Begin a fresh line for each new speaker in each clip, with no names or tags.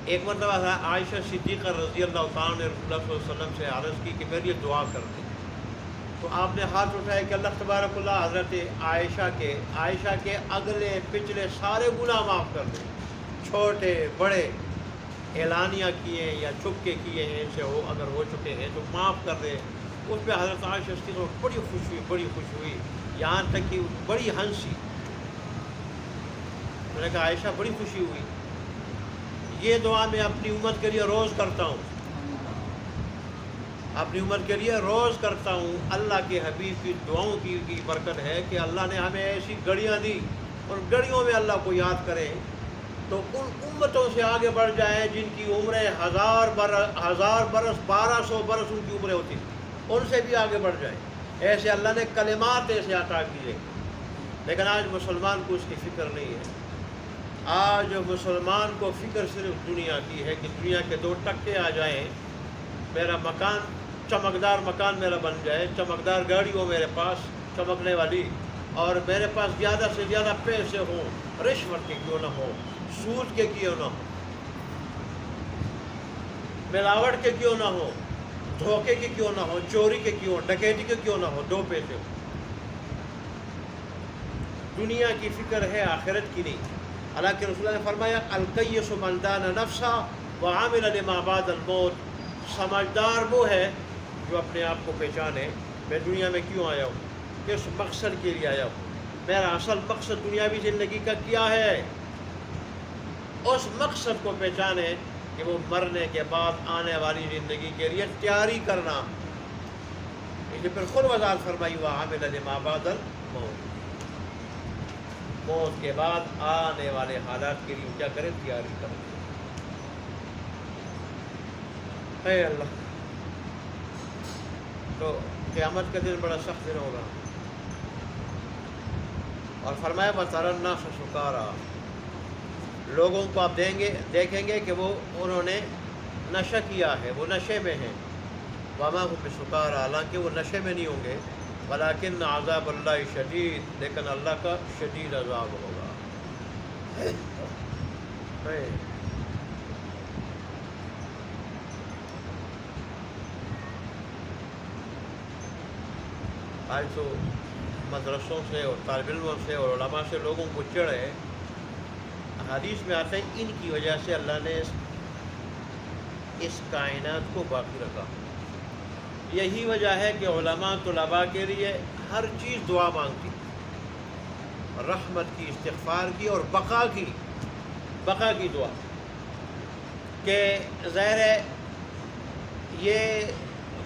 ایک مرتبہ عائشہ صدیقہ رضی اللہ تعالیٰ نے رسول اللہ صلی اللہ علیہ وسلم سے عرض کی کہ میرے لیے دعا کر دیں، تو آپ نے ہاتھ اٹھایا کہ اللہ تبارک اللہ حضرت عائشہ کے اگلے پچھلے سارے گناہ معاف کر دیں، چھوٹے بڑے، اعلانیہ کیے یا چھپ کے کیے ہیں سے ہو، اگر ہو چکے ہیں تو معاف کر دیں۔ اس پہ حضرت عائشہ صدیقہ بڑی خوش ہوئی، یہاں تک کہ بڑی ہنسی۔ میں نے کہا عائشہ بڑی خوشی ہوئی، یہ دعا میں اپنی امت کے لیے روز کرتا ہوں، اپنی امت کے لیے روز کرتا ہوں۔ اللہ کے حبیب کی دعاؤں کی برکت ہے کہ اللہ نے ہمیں ایسی گھڑیاں دی، اور گھڑیوں میں اللہ کو یاد کریں تو ان امتوں سے آگے بڑھ جائیں جن کی عمریں 1000 برس 1200 برس ان کی عمریں ہوتی، ان سے بھی آگے بڑھ جائیں۔ ایسے اللہ نے کلمات ایسے عطا کیے، لیکن آج مسلمان کو اس کی فکر نہیں ہے۔ آج مسلمان کو فکر صرف دنیا کی ہے کہ دنیا کے 2 ٹکے آ جائیں، میرا مکان، چمکدار مکان میرا بن جائے، چمکدار گاڑی ہو میرے پاس چمکنے والی، اور میرے پاس زیادہ سے زیادہ پیسے ہوں، رشوت کے کیوں نہ ہو، سود کے کیوں نہ ہو، ملاوٹ کے کیوں نہ ہو، دھوکے کے کیوں نہ ہو، چوری کے کیوں، ڈکیتی کے کیوں نہ ہو، 2 پیسے ہو۔ دنیا کی فکر ہے، آخرت کی نہیں۔ اللہ کے رسول نے فرمایا القیس من دان نفسا وعمل لما بعد الموت، سمجھدار وہ ہے جو اپنے آپ کو پہچانے، میں دنیا میں کیوں آیا ہوں، کس مقصد کے لیے آیا ہوں، میرا اصل مقصد دنیاوی زندگی کا کیا ہے، اس مقصد کو پہچانے کہ وہ مرنے کے بعد آنے والی زندگی کے لیے تیاری کرنا۔ اس لیے پھر خود وضاحت فرمائی وعمل لما بعد الموت، موت کے بعد آنے والے حالات کے لیے کیا کریں، تیاری کریں۔ اے اللہ، تو قیامت کا دن بڑا سخت دن ہوگا، اور فرمایا وَتَرَى النَّاسَ سُكَارَىٰ، لوگوں کو آپ دیکھیں گے کہ وہ انہوں نے نشہ کیا ہے، وہ نشے میں ہیں، وَمَا هُمْ بِسُكَارَىٰ، حالانکہ وہ نشے میں نہیں ہوں گے، وَلَٰكِنَّ عَذَابَ اللَّهِ شَدِيدٌ، لیکن اللہ کا شدید عذاب ہوگا۔ آج تو مدرسوں سے اور طالب علموں سے اور علماء سے لوگوں کو چڑھ ہے، حدیث میں آتا ہے ان کی وجہ سے اللہ نے اس کائنات کو باقی رکھا۔ یہی وجہ ہے کہ علماء طلباء کے لیے ہر چیز دعا مانگتی، رحمت کی، استغفار کی، اور بقا کی دعا، کہ ظاہر ہے یہ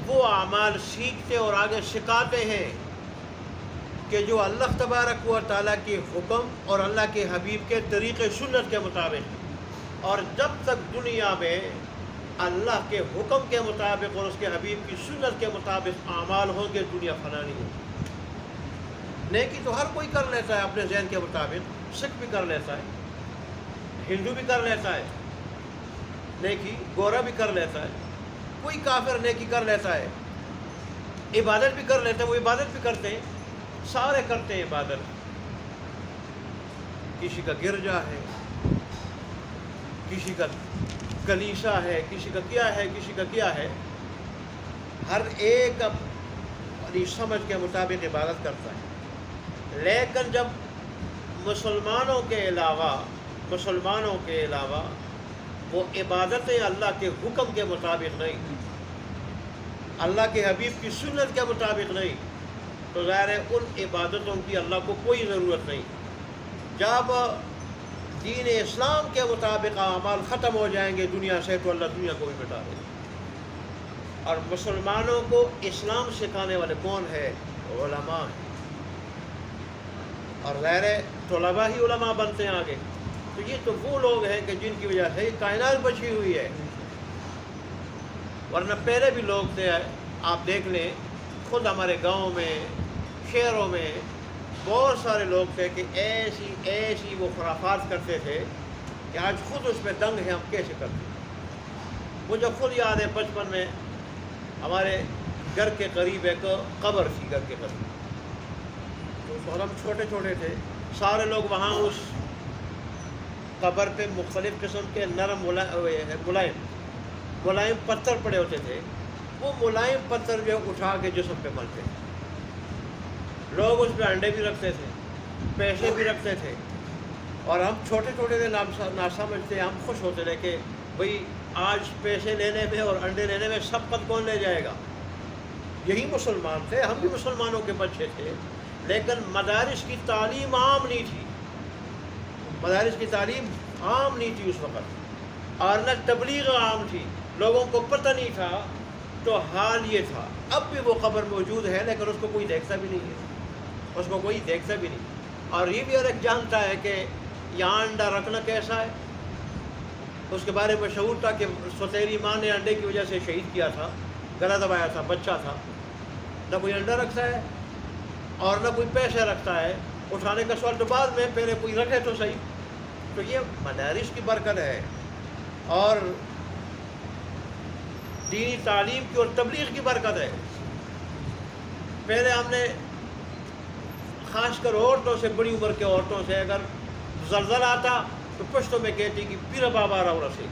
وہ اعمال سیکھتے اور آگے سکھاتے ہیں کہ جو اللہ تبارک و تعالیٰ کے حکم اور اللہ کے حبیب کے طریقے سنت کے مطابق، اور جب تک دنیا میں اللہ کے حکم کے مطابق اور اس کے حبیب کی سنت کے مطابق اعمال ہوں گے، دنیا فنا نہیں ہوگی۔ نیکی تو ہر کوئی کر لیتا ہے اپنے ذہن کے مطابق، سکھ بھی کر لیتا ہے، ہندو بھی کر لیتا ہے نیکی، گورا بھی کر لیتا ہے، کوئی کافر نیکی کر لیتا ہے، عبادت بھی کر لیتا ہے، وہ عبادت بھی کرتے ہیں، سارے کرتے ہیں عبادت۔ کسی کا گرجا ہے، کسی کا کلیسا ہے، کسی کا کیا ہے، کسی کا کیا ہے، ہر ایک اپنی سمجھ کے مطابق عبادت کرتا ہے۔ لیکن جب مسلمانوں کے علاوہ وہ عبادتیں اللہ کے حکم کے مطابق نہیں، اللہ کے حبیب کی سنت کے مطابق نہیں، تو ظاہر ہے ان عبادتوں کی اللہ کو کوئی ضرورت نہیں۔ جب دین اسلام کے مطابق اعمال ختم ہو جائیں گے دنیا سے، تو اللہ دنیا کو بھی مٹا دے گا۔ اور مسلمانوں کو اسلام سکھانے والے کون ہے؟ علماء ہیں، اور ظاہر ہے طلباء ہی علماء بنتے ہیں آگے۔ تو یہ تو وہ لوگ ہیں کہ جن کی وجہ سے یہ کائنات بچی ہوئی ہے، ورنہ پہلے بھی لوگ تھے، آپ دیکھ لیں خود ہمارے گاؤں میں، شہروں میں بہت سارے لوگ تھے کہ ایسی وہ خرافات کرتے تھے کہ آج خود اس پہ دنگ ہیں ہم کیسے کرتے ہیں۔ مجھے خود یاد ہے بچپن میں ہمارے گھر کے قریب ایک قبر تھی، گھر کے قریب، تو ہم چھوٹے چھوٹے تھے، سارے لوگ وہاں اس قبر پہ مختلف قسم کے نرم ملائم پتھر پڑے ہوتے تھے. وہ ملائم پتھر جو اٹھا کے جسم پہ ملتے تھے. لوگ اس پہ انڈے بھی رکھتے تھے, پیسے بھی رکھتے تھے, اور ہم چھوٹے چھوٹے تھے, نہ سمجھتے. ہم خوش ہوتے تھے کہ بھئی آج پیسے لینے میں اور انڈے لینے میں سبقت کون لے جائے گا. یہی مسلمان تھے, ہم بھی مسلمانوں کے بچے تھے, لیکن مدارس کی تعلیم عام نہیں تھی. مدارس کی تعلیم عام نہیں تھی اس وقت, اور نہ تبلیغ عام تھی, لوگوں کو پتہ نہیں تھا. تو حال یہ تھا. اب بھی وہ قبر موجود ہے, لیکن اس کو کوئی دیکھتا بھی نہیں ہے, اس کو کوئی دیکھتا بھی نہیں. اور یہ بھی ہر ایک جانتا ہے کہ یہاں انڈا رکھنا کیسا ہے. اس کے بارے میں مشہور تھا کہ سوتیلی ماں نے انڈے کی وجہ سے شہید کیا تھا, گلا دبایا تھا, بچہ تھا. نہ کوئی انڈا رکھتا ہے اور نہ کوئی پیسے رکھتا ہے. اٹھانے کا سوال تو بعد میں, پہلے کوئی رکھے تو صحیح. تو یہ مدارس کی برکت ہے, اور دینی تعلیم کی اور تبلیغ کی برکت ہے. پہلے ہم نے خاص کر عورتوں سے, بڑی عمر کے عورتوں سے, اگر زلزلہ آتا تو پشتوں میں کہتی کہ پیر بابا راؤ سے,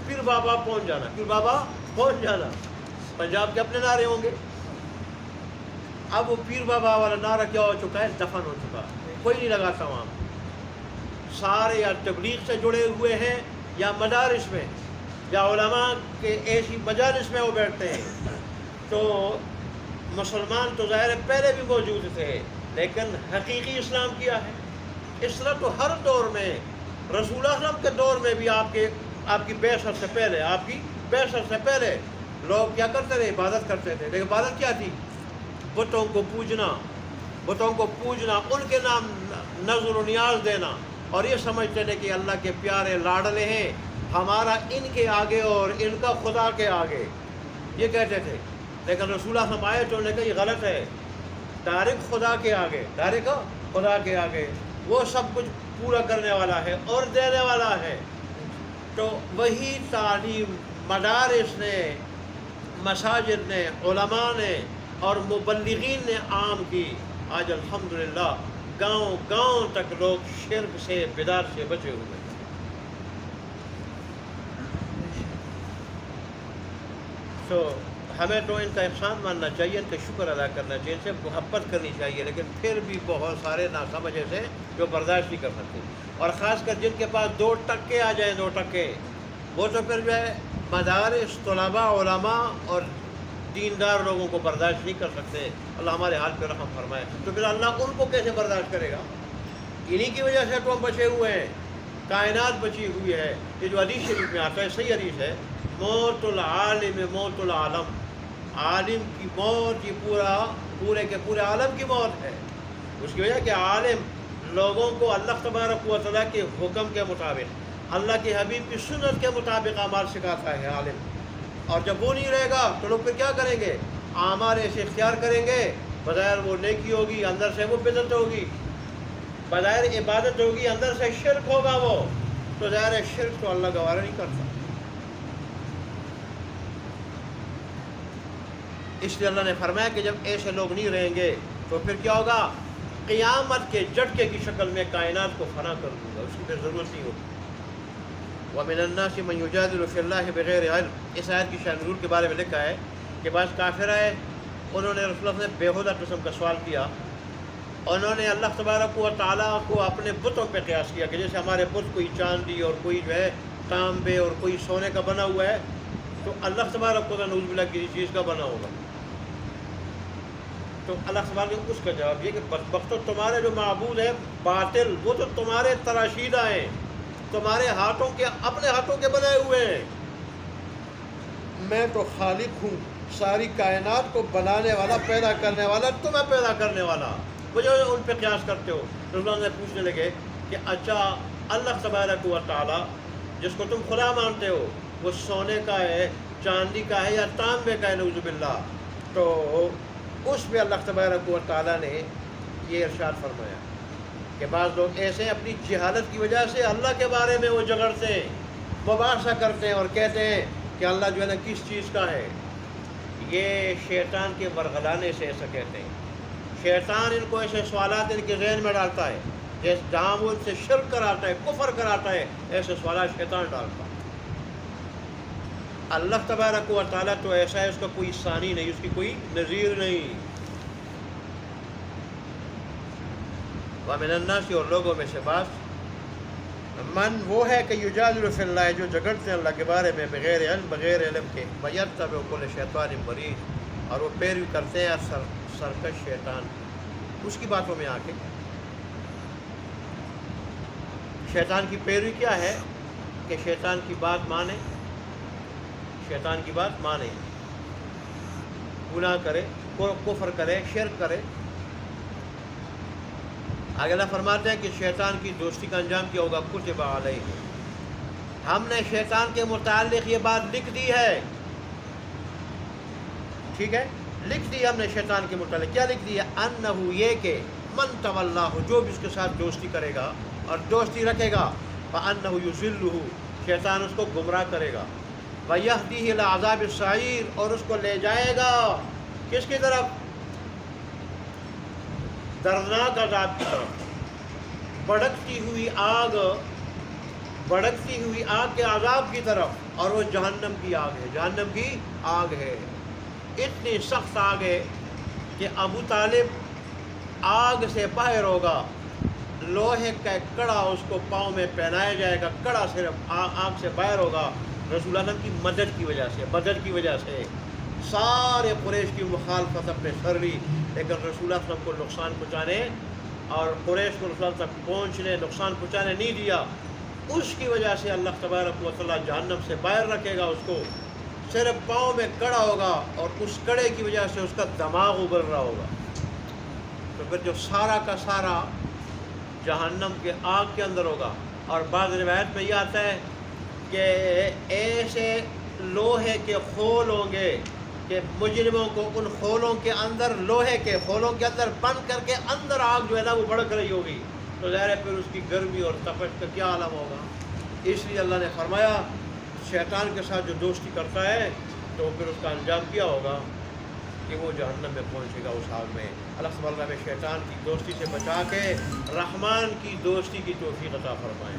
پیر بابا پہنچ جانا, پیر بابا پہنچ جانا. پنجاب کے اپنے نعرے ہوں گے. اب وہ پیر بابا والا نعرہ کیا ہو چکا ہے, دفن ہو چکا, کوئی نہیں لگاتا وہاں. سارے یا تبلیغ سے جڑے ہوئے ہیں, یا مدارس میں, یا علماء کے ایسی مجالس میں وہ بیٹھتے ہیں. تو مسلمان تو ظاہر ہے پہلے بھی موجود تھے, لیکن حقیقی اسلام کیا ہے. اس طرح تو ہر دور میں, رسول اللہ صلی اللہ علیہ وسلم کے دور میں بھی آپ کی بعثت سے پہلے, آپ کی بعثت سے پہلے لوگ کیا کرتے تھے, عبادت کرتے تھے. لیکن عبادت کیا تھی؟ بتوں کو پوجنا, بتوں کو پوجنا, ان کے نام نظر و نیاز دینا, اور یہ سمجھتے تھے کہ اللہ کے پیارے لاڈلے ہیں, ہمارا ان کے آگے اور ان کا خدا کے آگے, یہ کہتے تھے. لیکن رسول اللہ صلی اللہ علیہ وسلم آئے تو انہوں نے کہا یہ غلط ہے. ڈائریکٹ خدا کے آگے, ڈائریکٹ خدا کے آگے, وہ سب کچھ پورا کرنے والا ہے اور دینے والا ہے. تو وہی تعلیم مدارس نے, مساجد نے, علماء نے اور مبلغین نے عام کی. آج الحمدللہ گاؤں گاؤں تک لوگ شرک سے, بدعت سے بچے ہوئے ہیں. تو ہمیں تو ان کا احسان ماننا چاہیے, ان کا شکر ادا کرنا چاہیے, ان سے محبت کرنی چاہیے. لیکن پھر بھی بہت سارے ناسمجھ ایسے جو برداشت نہیں کر سکتے, اور خاص کر جن کے پاس 2 ٹکے آ جائیں, 2 ٹکے, وہ تو پھر جو ہے مدارس, طلباء, علماء اور دیندار لوگوں کو برداشت نہیں کر سکتے. اللہ ہمارے حال پہ رحم فرمائے. تو پھر اللہ ان کو کیسے برداشت کرے گا؟ انہی کی وجہ سے تو ہم بچے ہوئے ہیں, کائنات بچی ہوئی ہے. یہ جو حدیث شریف میں آتا ہے, صحیح حدیث ہے, موت العالم موت العالم, عالم کی موت یہ پورے کے پورے عالم کی موت ہے. اس کی وجہ کہ عالم لوگوں کو اللہ تبارک و تعالیٰ کے حکم کے مطابق, اللہ کے حبیب کی سنت کے مطابق اعمال سکھاتا ہے عالم. اور جب وہ نہیں رہے گا تو لوگ پھر کیا کریں گے؟ اعمال ایسے اختیار کریں گے, بظاہر وہ نیکی ہوگی, اندر سے وہ بدعت ہوگی. بظاہر عبادت ہوگی, اندر سے شرک ہوگا. وہ تو ظاہر شرک تو اللہ گوارا نہیں کرتا. اس لیے اللہ نے فرمایا کہ جب ایسے لوگ نہیں رہیں گے تو پھر کیا ہوگا؟ قیامت کے جھٹکے کی شکل میں کائنات کو فنا کر دوں گا, اس کی پھر ضرورت نہیں ہوگی. وَمِنَ النَّاسِ مَن يُجَادِلُ فِي اللَّهِ بِغَيْرِ عِلْمٍ. اس آیت کی شان نزول کے بارے میں لکھا ہے کہ بعض کافر آئے, انہوں نے رسول اللہ سے بےہودہ قسم کا سوال کیا. انہوں نے اللہ تبارک و تعالیٰ کو اپنے بتوں پہ قیاس کیا کہ جیسے ہمارے بت کوئی چاندی اور کوئی جو ہے تانبے اور کوئی سونے کا بنا ہوا ہے, تو اللہ تبارک و تعالیٰ نعوذ باللہ کسی چیز کا بنا ہوگا. تو اللہ تبارک نے اس کا جواب یہ کہ بدبخت, تو تمہارے جو معبود ہے باطل, وہ تو تمہارے تراشیدہ ہیں, تمہارے ہاتھوں کے, اپنے ہاتھوں کے بنائے ہوئے ہیں. میں تو خالق ہوں, ساری کائنات کو بنانے والا, پیدا کرنے والا, تمہیں پیدا کرنے والا. مجھے ان پہ قیاس کرتے ہو. رسول اللہ نے پوچھنے لگے کہ اچھا اللہ تبارک و تعالیٰ جس کو تم خدا مانتے ہو وہ سونے کا ہے, چاندی کا ہے, یا تانبے کا ہے, نعوذ باللہ. تو اس پہ اللہ تبارک و تعالیٰ نے یہ ارشاد فرمایا کہ بعض لوگ ایسے اپنی جہالت کی وجہ سے اللہ کے بارے میں وہ جھگڑتے ہیں, مباحثہ کرتے ہیں اور کہتے ہیں کہ اللہ جو ہے نا کس چیز کا ہے. یہ شیطان کے ورغلانے سے ایسا کہتے ہیں. شیطان ان کو ایسے سوالات ان کے ذہن میں ڈالتا ہے جہاں وہ ان سے شرک کراتا ہے، کفر کراتا ہے، ایسے سوالات شیطان ڈالتا ہے۔ اللہ تبارک و تعالیٰ تو ایسا ہے، اس کا کوئی ثانی نہیں، اس کی کوئی نظیر نہیں۔ وَمِنَ النَّاسِ، اور لوگوں میں سے بعض، من وہ ہے کہ یجادل فی اللہ، جو جھگڑتے ہیں اللہ کے بارے میں بغیر علم، بغیر علم کے، وَيَتَّبِعُ كُلَّ شَيْطَانٍ مَرِيدٍ، اور وہ پیروی کرتے ہیں سرکش شیطان اس کی باتوں میں آ کے۔ شیطان کی پیروی کیا ہے کہ شیطان کی بات مانے، شیطان کی بات مانے، گناہ کرے، کفر کرے، شرک کرے۔ آگے اللہ فرماتے ہیں کہ شیطان کی دوستی کا انجام کیا ہوگا، کتب علیہ، ہم نے شیطان کے متعلق یہ بات لکھ دی ہے، ٹھیک ہے، لکھ دی ہم نے شیطان کے متعلق، کیا لکھ دی ہے؟ انہو، یہ کہ من تولاہ، جو بھی اس کے ساتھ دوستی کرے گا اور دوستی رکھے گا، فانہ یضلہ، شیطان اس کو گمراہ کرے گا، ویہدیہ الی عذاب السعیر، اور اس کو لے جائے گا کس کی طرف؟ دردناک عذاب کی طرف، بھڑکتی ہوئی آگ، بھڑکتی ہوئی آگ کے عذاب کی طرف، اور وہ جہنم کی آگ ہے، جہنم کی آگ ہے، اتنی سخت آگ ہے کہ ابو طالب آگ سے باہر ہوگا، لوہے کا ایک کڑا اس کو پاؤں میں پہنایا جائے گا، کڑا صرف آگ سے باہر ہوگا، رسول اللہ کی مدد کی وجہ سے، بدر کی وجہ سے۔ سارے قریش کی مخالفت اپنے سر لی، لیکن رسول اللہ صلی اللہ علیہ وسلم کو نقصان پہنچانے اور قریش کو رسول اللہ تک پہنچنے، نقصان پہنچانے نہیں دیا، اس کی وجہ سے اللہ تبارک و تعالیٰ جہنم سے باہر رکھے گا اس کو، صرف پاؤں میں کڑا ہوگا، اور اس کڑے کی وجہ سے اس کا دماغ ابل رہا ہوگا، تو پھر جو سارا کا سارا جہنم کے آگ کے اندر ہوگا۔ اور بعض روایت میں یہ آتا ہے کہ ایسے لوہے کے خول ہوں گے کہ مجرموں کو ان خولوں کے اندر، لوہے کے خولوں کے اندر بند کر کے اندر آگ جو ہے نا وہ بھڑک رہی ہوگی، تو ظاہر ہے پھر اس کی گرمی اور تپش کا کیا عالم ہوگا۔ اس لیے اللہ نے فرمایا شیطان کے ساتھ جو دوستی کرتا ہے تو پھر اس کا انجام کیا ہوگا کہ وہ جہنم میں پہنچے گا، اس آگ میں۔ اللہ سبحانہ وتعالیٰ میں شیطان کی دوستی سے بچا کے رحمان کی دوستی کی توفیق عطا فرمائے۔